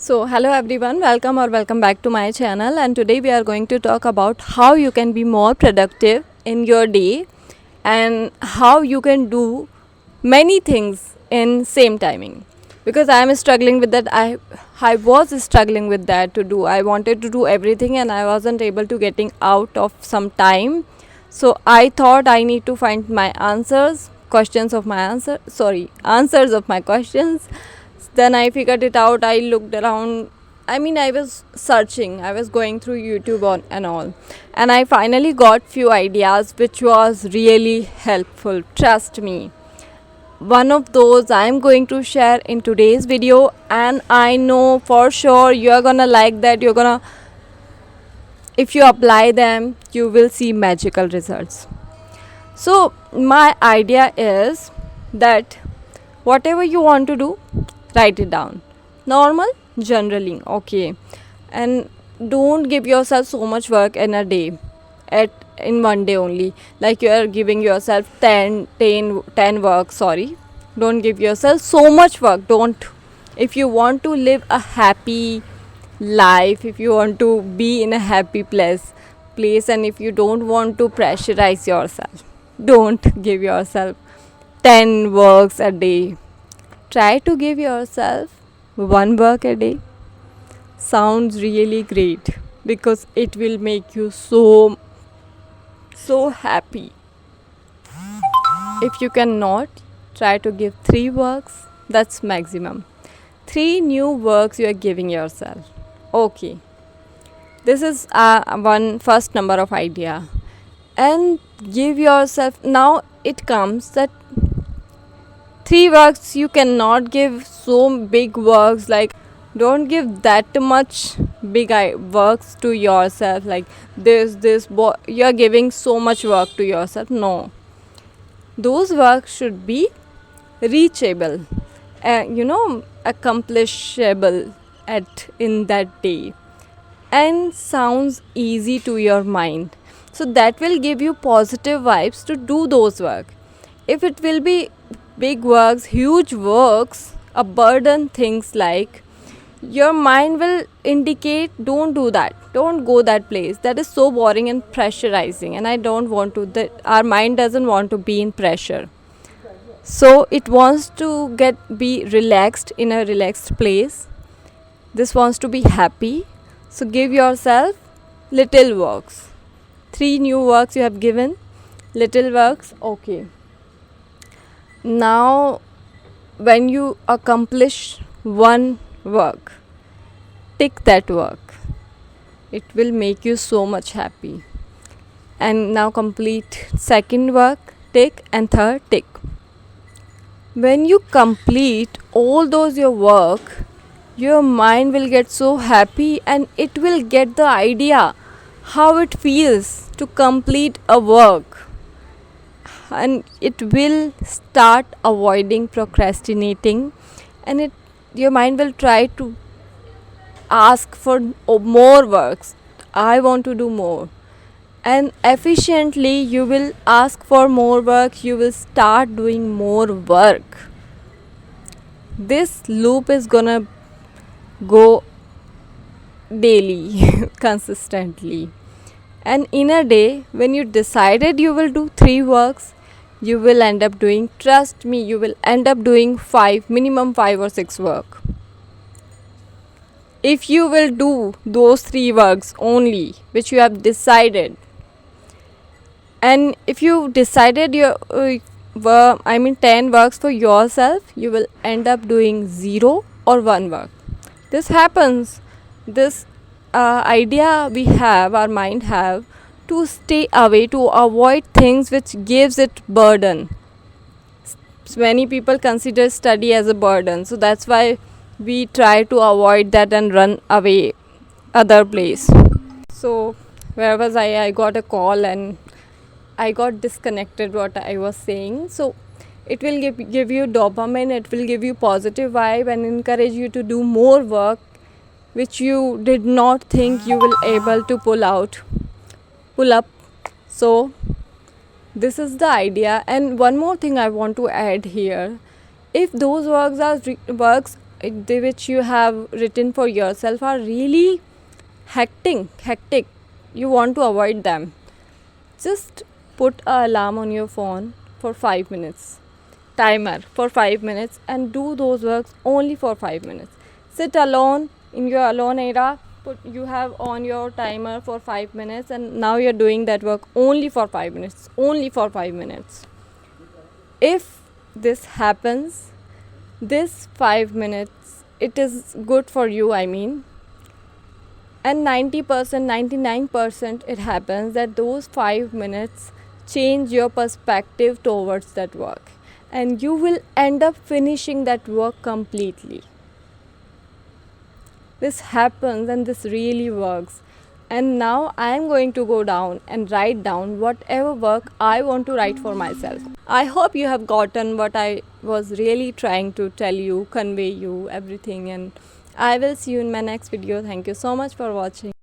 Hello everyone, welcome back to my channel. And today we are going to talk about how you can be more productive in your day and how you can do many things in same timing. Because I am struggling with that. I was struggling with that to do. I wanted to do everything and I wasn't able to getting out of some time. So I thought I need to find my answers of my questions. Then I figured it out. I looked around. I was searching. I was going through YouTube and all, and I finally got few ideas which was really helpful. Trust me. One of those I am going to share in today's video, and I know for sure you're gonna like that. If you apply them, you will see magical results. So, my idea is that whatever you want to do, write it down. Normal journaling, okay. And don't give yourself so much work in a day, at in one day only. Like you are giving yourself 10 work, sorry. Don't give yourself so much work. Don't. If you want to live a happy life, if you want to be in a happy place and if you don't want to pressurize yourself, don't give yourself 10 works a day. Try to give yourself one work a day. Sounds really great because it will make you so happy. If you cannot, try to give 3 works. That's maximum. 3 new works you are giving yourself. Okay. This is one first number of idea. And give yourself, now it comes that 3 works you cannot give so big works, like don't give that much works to yourself, like you're giving so much work to yourself. No, those works should be reachable, accomplishable at in that day, and sounds easy to your mind, so that will give you positive vibes to do those work. If it will be big works, huge works, a burden, things like, your mind will indicate don't do that, don't go that place, that is so boring and pressurizing, and I don't want to that. Our mind doesn't want to be in pressure, so it wants to be relaxed, in a relaxed place. This wants to be happy, so give yourself little works. 3 new works you have given, little works. Okay, now when you accomplish one work, tick that work. It will make you so much happy. And now complete second work, tick, and third, tick. When you complete all those your work, your mind will get so happy and it will get the idea how it feels to complete a work, and it will start avoiding procrastinating, and your mind will try to ask for more works. I want to do more, and efficiently you will ask for more work, you will start doing more work. This loop is gonna go daily consistently, and in a day when you decided you will do 3 works, you will end up doing, trust me, you will end up doing 5, minimum 5 or 6 work. If you will do those 3 works only which you have decided, and if you decided 10 works for yourself, you will end up doing 0 or 1 work. This happens. This idea we have, our mind have, to stay away, to avoid things which gives it burden. So many people consider study as a burden, so that's why we try to avoid that and run away other place. So where was I got a call and I got disconnected what I was saying. So it will give you dopamine, it will give you positive vibe and encourage you to do more work which you did not think you will able to pull up. So this is the idea. And one more thing I want to add here, if those works which you have written for yourself are really hectic. You want to avoid them. Just put an alarm on your phone for 5 minutes, timer for 5 minutes, and do those works only for 5 minutes. Sit alone in your alone era, you have on your timer for 5 minutes, and now you're doing that work only for 5 minutes, only for 5 minutes. If this happens, this 5 minutes, it is good for you, I mean, and 90%, 99% it happens that those 5 minutes change your perspective towards that work, and you will end up finishing that work completely. This happens and this really works. And now I am going to go down and write down whatever work I want to write for myself. I hope you have gotten what I was really trying to tell you, convey you everything, and I will see you in my next video. Thank you so much for watching.